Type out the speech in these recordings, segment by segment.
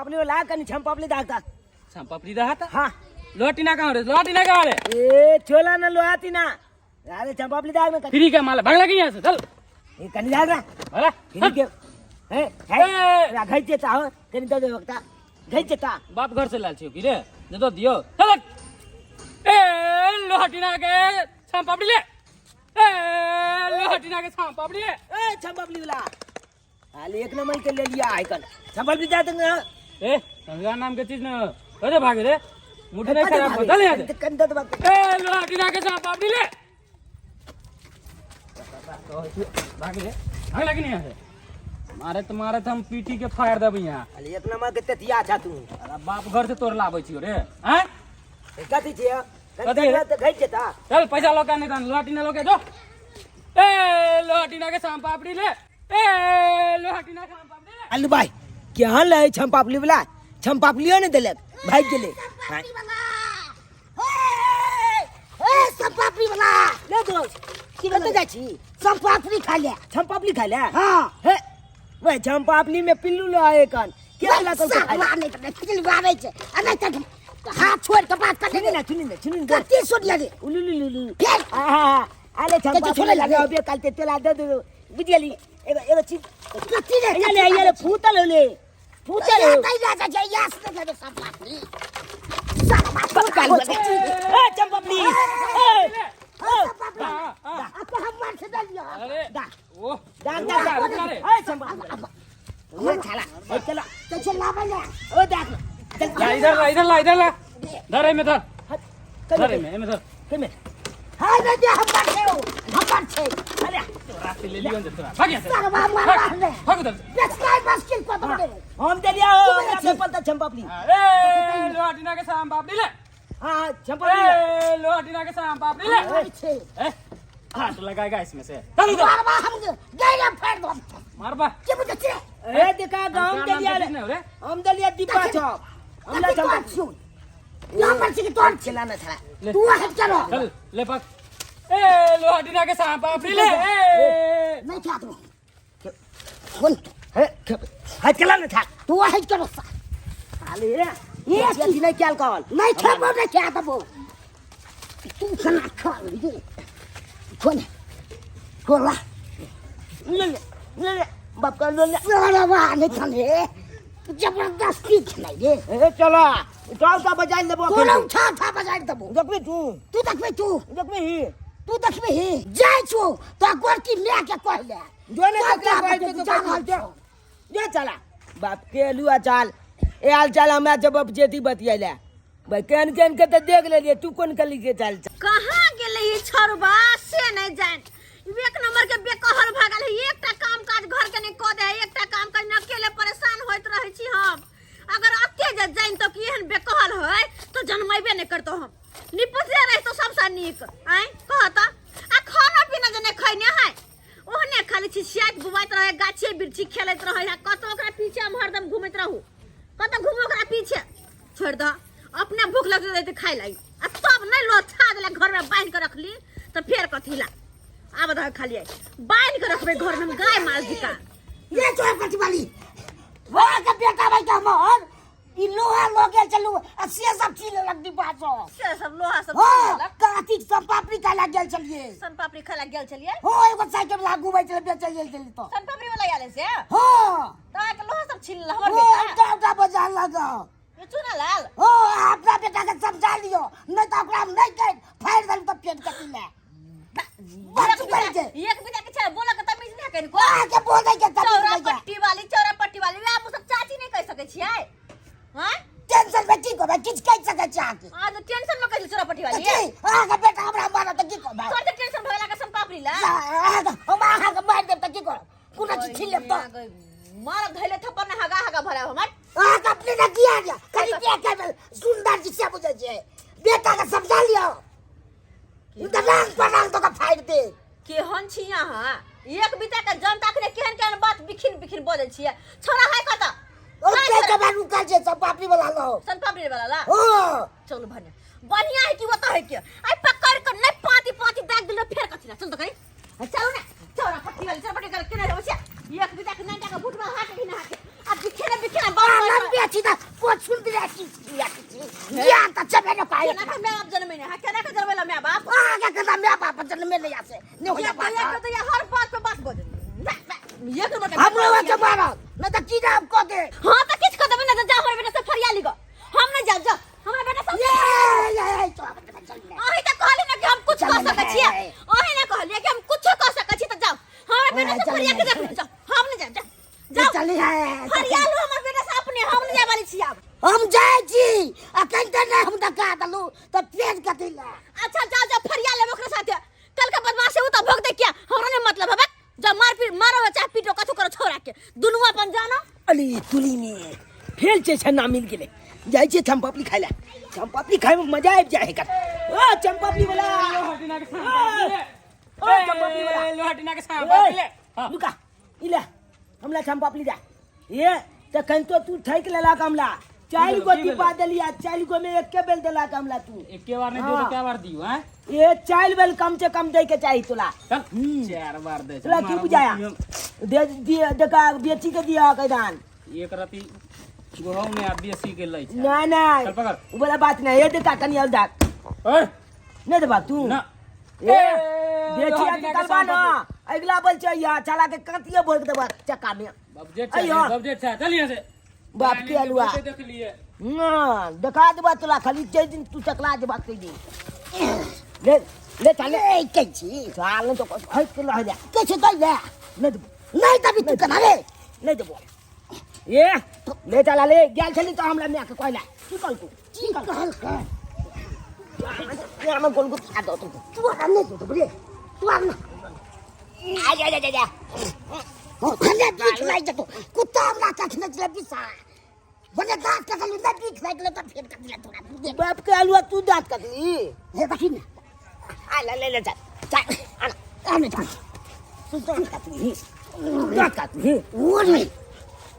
पापड़ी वाला कनी छम पापड़ी दाता छम पापड़ी दाता हां लोटीना कहां रे लोटीना कहां रे ए छोला न लोहाती ना अरे छम पापड़ी दाग में फ्री का माल भाग लगी यहां से चल ये कनी दाग ना अरे फ्री के है घर से चाहो कनी दे वक्ता घर से ता बाप घर से लाल छियो की रे दे दो दियो चल ए लोटीना के छम पापड़ी ले ए लोटीना के छम पापड़ी ले ए छम पापड़ी वाला हाल एक नंबर के ले लिया आइकन छम पापड़ी दा दूंगा ए संगा नाम के चीज न अरे भाग रे मुठे नहीं खराब चल यहां से कंधा दबा ए लोटीना के छम पापड़ी ले भाग रे भाग लगी नहीं यहां से मारे तो हम पीटी के फायर देब यहां हाल एक नंबर के तेतिया था तू अरे बाप घर से तोड़ लाबै छियो रे हैं कथी छे कथी रे? तो घर से ता चल पैसा लोका नहीं दान लोटीना लोके दो ए लोटीना के छम पापड़ी ले ए लोटीना के छम पापड़ी ले अल्लू भाई क्या ले छम पापड़ी वाला छम पापड़ियो ने देलक भाग गेले ए सब पापड़ी वाला ले दोस्त की कत जा छी सब पापड़ी खा ले छम पापड़ी खा ले हां हे वे छम पापड़ी में पिल्लू लो आए कान क्या ला तो खा नहीं तो पिल्लू आवे छे अने तक हाथ छोड़ के बात कर ले ना सुनी ना कति सुन लगे उलुलुलु फिर हां आले छम पापड़ी लगे अबे काल ते तेला दे दो बुझली एगो चीज कति रे ये ले फूटल ले कई राजा जे यास ने लगे सब पापड़ी सारा बात काल ए छम पापड़ी ए आपको हम मार से डाल दिया अरे दा ओ दा ए छम पापड़ी ये चला चला तो चला बना ओ देख ला इधर ला धर में धर धर में धर के में हां दे दे हम मार छे अरे रास्ते ले लियो तोरा भाग यहां से सारा मार भाग उधर बस काय बस किल को दे हम दे दिया हमरा से पलता छम पापड़ी अरे लोटीना के छम पापड़ी ले हां छम पापड़ी ए लोटीना के छम पापड़ी ले ए हाथ लगाएगा इसमें से चल इधर मारबा हम गैला फेर दो मारबा के बुझे छे ए देखा गांव दे दिया हम दे लिया दीपा चौक हमला छम पापड़ी यहां पर से तोड़ चलाना था तू हट करो चल ले पक ए लोटीना के छम पापड़ी ले ए नहीं था तू कौन है हट चलाना था तू हट करो साले ये चीज नहीं क्या कॉल नहीं था वो नहीं क्या था वो तू सना खा ले कौन ले बाप का ले वाह नहीं थाने जबरदस्ती खिलाइए ए चलो चल का बजाय देबो तू उठा था बजाय देबो देखबे ही जाय छु तो गोर की ले के कहले जो ने कहले तो हाल जे चला बाप के लुआ चाल ए हाल चाल हमरा जब जेती बतियाले भाई केन के तो देख ले लिए तू कौन कली के चाल कहां गेले ई छोरबा से नहीं जान एक नंबर के बेकहल भागल है एकटा काम काज घर के नहीं क दे एकटा काम काज न अकेले परेशान होइत रहै छी हम अगर अके जे जाइन तो की एहन बेकहल है तो जन्मैबे नहीं करतो हम निपसे रह तो सबसे नीक आइ कहता आ खाना पीना जे नहीं खैने है ओहने खाली छी सियात बुबाइत रहे गाछे बिरछी खेलैत रहे है कतो ओकरा पीछे हम हरदम घुमैत रहू कतो घुमो ओकरा पीछे छोड़ द अपने भूख लग रही तो खाई लाई आ तब नहीं लोथा देला घर में बांध के रखली तो फिर कथी ला आब द खाली बांध के रखबे घर में गाय माल दिका ये जो कथी वाली वो का बेटा भाई का मोहर ई लोहा लोगे चलू आ से सब चीज लग दी बाजो से सब लोहा सब हां काती सब पापड़ी का लग गेल चलिए सन पापड़ी खाला गेल चलिए हो एगो साइकिल लागू बैठ चल बेच चल तो सन पापड़ी वाला आले से हां ता के लोहा सब छीन ल हमर बेटा का बाजार लगा ये चुना लाल ओ अपना बेटा के समझा लियो नहीं तो ओकरा नहीं कह फाड़ दल तो पेट कटी ले एक बिना के छे बोला के तमीज नहीं कन को के बोले के चौरा पट्टी वाली वे आप सब चाची नहीं कह सके छियै हां टेंशन में की को किछ कह सके चाची आज टेंशन में कह चौरा पट्टी वाली के बेटा हमरा मारा त की को तोर टेंशन भला के सन पापड़ी ला हम आहा के मार दे त की को कुना चीज छीन ले तो मार धैले थप्पड़ ने हगा भरा हमर आहा अपने न किया जा खाली क्या के सुंदर जी से बुझे छे बेटा के समझा लियो उनका रंग पर तो का फाड़ दे केहन छी यहाँ एक बिता के जनता के केहन बात बिखिन बोले छियै छोरा है कत और के बारू का जे सब पापड़ी वाला लो सन पापड़ी वाला ला हो चलो बढ़िया है कि वो तो है कि आई पकड़ कर नहीं पाती दाग दिल फिर कथि ना चल तो कहीं चलो ना चौरा पट्टी वाली चौरा पट्टी के ना होछे एक बिता के नंटा का फुटबॉल हाथ ही ना हाथ अब बिखेरे बात लंबी अच्छी था चल मेरे यहाँ से नहीं हो जा पाता तो ये हर बात पे बात बोल एक नंबर का हम लोग से मारो न तो की नाम को के हां तो किस को ना तो जा हमारे बेटा से फरियाली गो हम नहीं जा जा हमारे बेटा सब ये तो आही तो कहले ना कि हम कुछ कर सकै छियै आही ना कहले कि हम कुछ कर सकै छी तो जाओ हमारे बेटा से फरिया के देख जाओ हम नहीं जा जाओ चली है फरियालो हमारे बेटा से अपने हम नहीं जाय वाली छी अब हम जाय छी आ कंटे नहीं हम धक्का दलू तो ट्रेन कथि ले अच्छा जाओ जा फरियाले ओकरा साथे कल का बदमाश है उ तो भोग दे क्या हमरा नहीं मतलब है जब मारो चाहे पीटो कथु करो छोड़ा के दुनु अपन जानो अली तुली में फेल छे छन्ना मिल गेले जाय छे चंपापली खाइला चंपापली खाए में मजा आबि जाय कर ओ चंपापली वाला लोहटिना के सांप ले ओ चंपापली वाला लोहटिना के सांप ले लुका इला हमला चंपापली जा ये त कंतो तू ठैक लेला कमला चाइल गो टिपा देलिया चाइल गो में एक के बेल देला कमला तू एक के बार नहीं दियो तो क्या बार दियो हैं ये चाइल बेल कम से कम दे के चाहिए तुला चल 4 बार दे तुला क्यों बुझाया दे दिया देखा बेची के दिया कैदान एक राती गोहौ में आप बेसी के लई छ ना ना चल पकड़ वो वाला बात नहीं ये देखा कनी अलदा ओए नहीं दे बात तू ना ए बेचिया के कलबा ना अगला बल चाहिए चला के कतिया भोग देबा चक्का में बबजेट छ चल यहां से बाप के अलुआ देख लिए हां देखा देबा तुला खाली जे दिन तू चकला जे बात कई दी ले ले चले ए कैची चाल तो हट के रह जा कैसे कई ले नहीं तभी तू कना रे नहीं देबो ये ले चला ले गेल छली तो हमरा में के कहला निकल का ये हम गोल को आ दो तू आ नहीं तो बड़े तू आ ना आ जा हो खले दिख लाई जा तो कुत्ता हमरा का खने चले बिसा बने दांत का चली ना दिख लाई तो फिर कर दिला तोरा बाप के अलुआ तू दांत का दी हे देखी ना आ ले जा आना जा तू तो दांत का दी वो नहीं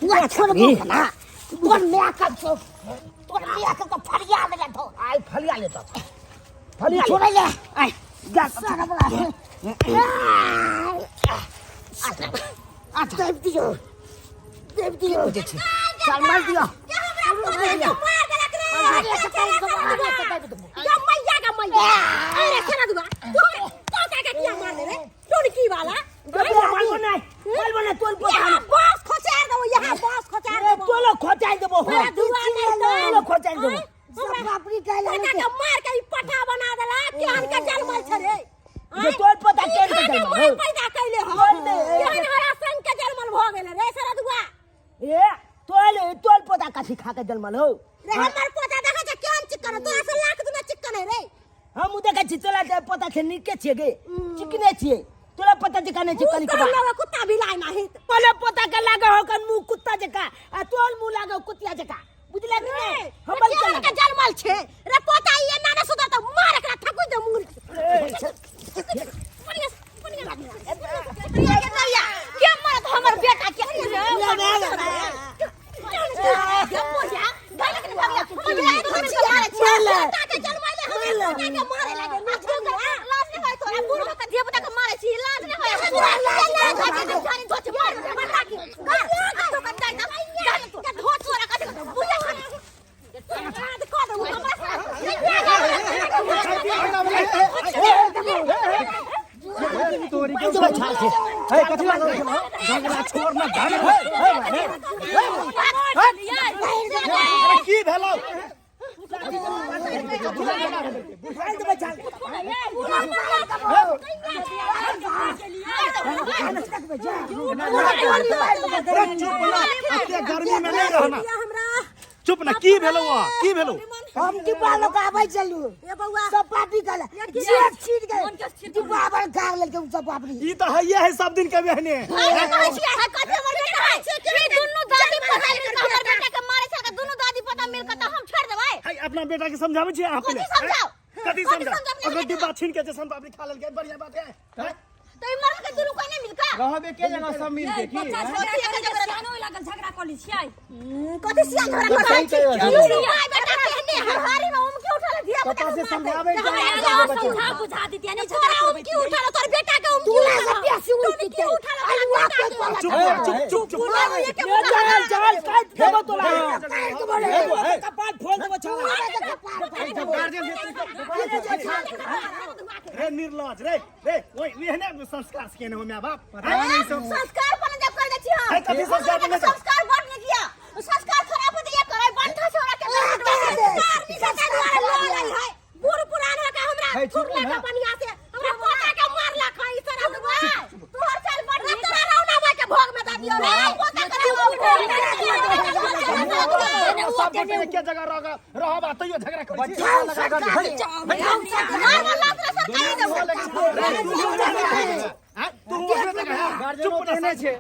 वो छोड़ दो ना वो मैं का तो मैं का फरिया ले तो आई फरिया ले तो फरिया छोड़ ले आई जा सारा बड़ा देव दियो चल मार दियो तोल पोता कथी खा के जन्मल हो रे हमर पोता देखा छ केन चिकन तो ऐसे लाख दुना चिकन है रे हम देखा छी तोला ते पोता छे निके छे गे चिकने छे तोला पता जका ने चिकन के बा कुत्ता भी लाय नाही पले पोता के लागे हो कन मुंह कुत्ता जका आ तोल मुंह लागे कुतिया जका बुझला कि नहीं हम के जन्मल छे रे पोता ये नाना सुदा तो मार एकरा थकुई दे मुंह के मारत हमर बेटा के झगड़ा छोड़ ना की भेलो गर्मी में नहीं रहना चुप ना की भेलो की भेलो हम डिब्बा लगाबै चलू ए बौआ सब पार्टी कला जेब छीट गए डिब्बा पर काग लेके उ सब पापड़ी ई तो है ये है सब दिन के बहने अपना बेटा के समझावे छी आप ले कथि समझा अगर डिब्बा छीन के जसन पापड़ी खा लेल के बढ़िया बात है तो ई मरद के दुनु कोई नहीं मिलका रहबे के जगह सब मिल के की झगड़ा कर ली छियै कथि सिया झगड़ा कर छी भाई बेटा कहने हमारी में उम के उठा ले दिया पता से समझावे समझा बुझा दी यानी झगड़ा उम के उठा ले तोर बेटा के उम तू ले प्यासी उम के उठा ले चुप चल काट देबो तोला कपाल फोड़ देबो छाला रे निर्लज रे रे ओए वेहने संस्कार सिखाने हो मां बाप संस्कार बन जब कर देती हां है, कभी संस्कार बन जा। संस्कार बन नहीं किया संस्कार खराब हो गया करे बंठा छोरा के संस्कार भी संस्कार वाला लो नहीं है बूढ़ पुरान है का हमरा छुटला का बनिया से हमरा पोता के मारला खाई सरा दुआ तू हर साल बड़ तेरा रौना भाई के भोग में दा दियो रे पोता सब बेटा क्या जगह रहा बात तो झगड़ा कर तू चुप रहने छे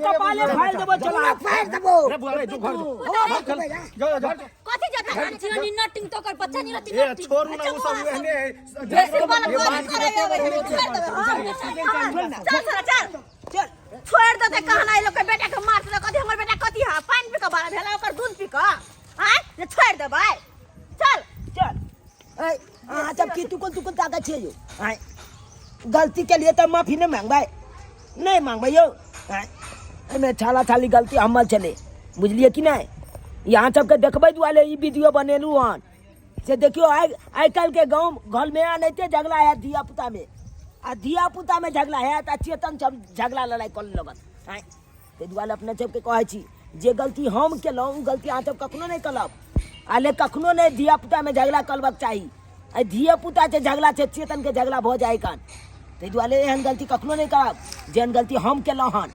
कपाले फाड़ देबो चला फाड़ देबो रे बुआ रे जो घर जो जा कथि जता चिनी नटिंग तो कर बच्चा नहीं रहती ए छोरू ना वो सब रहने बेसी वाला बात करे चल चल छोड़ दे कहना लोग के बेटा के मार दे कथि हमर बेटा कथि है पानी पी के बारा भेला ओकर दूध पी के हां ये छोड़ दे भाई चल चल ए जब की तुकुल ताकत छे जो हां गलती के लिए तो माफी नहीं मांगबाई नहीं मांगबाई यो में छाला छाली गलती हमल चले बुझलिए कि नहीं यहाँ सबके देखबै दुआले ई वीडियो बनेलू हन से देखियो आई कल के गांव घर में आ नहीं झगड़ा है धिया पुता में आ धिया पुता में झगड़ा है तो चेतन सब झगड़ा लड़ाई कर लगत हैं ते दुआले अपने सबके कहै छी जे गलती हम केलहुँ उ गलती अहाँ सब कखनो नहीं करब आले कखनो नहीं धिया पुता में झगड़ा करबाक चाही आई धिया पुता से झगड़ा से चेतन के झगड़ा भ जाए कान ते दुआले एहन गलती कखनो नहीं करब जेहन गलती हम केलहुँ हन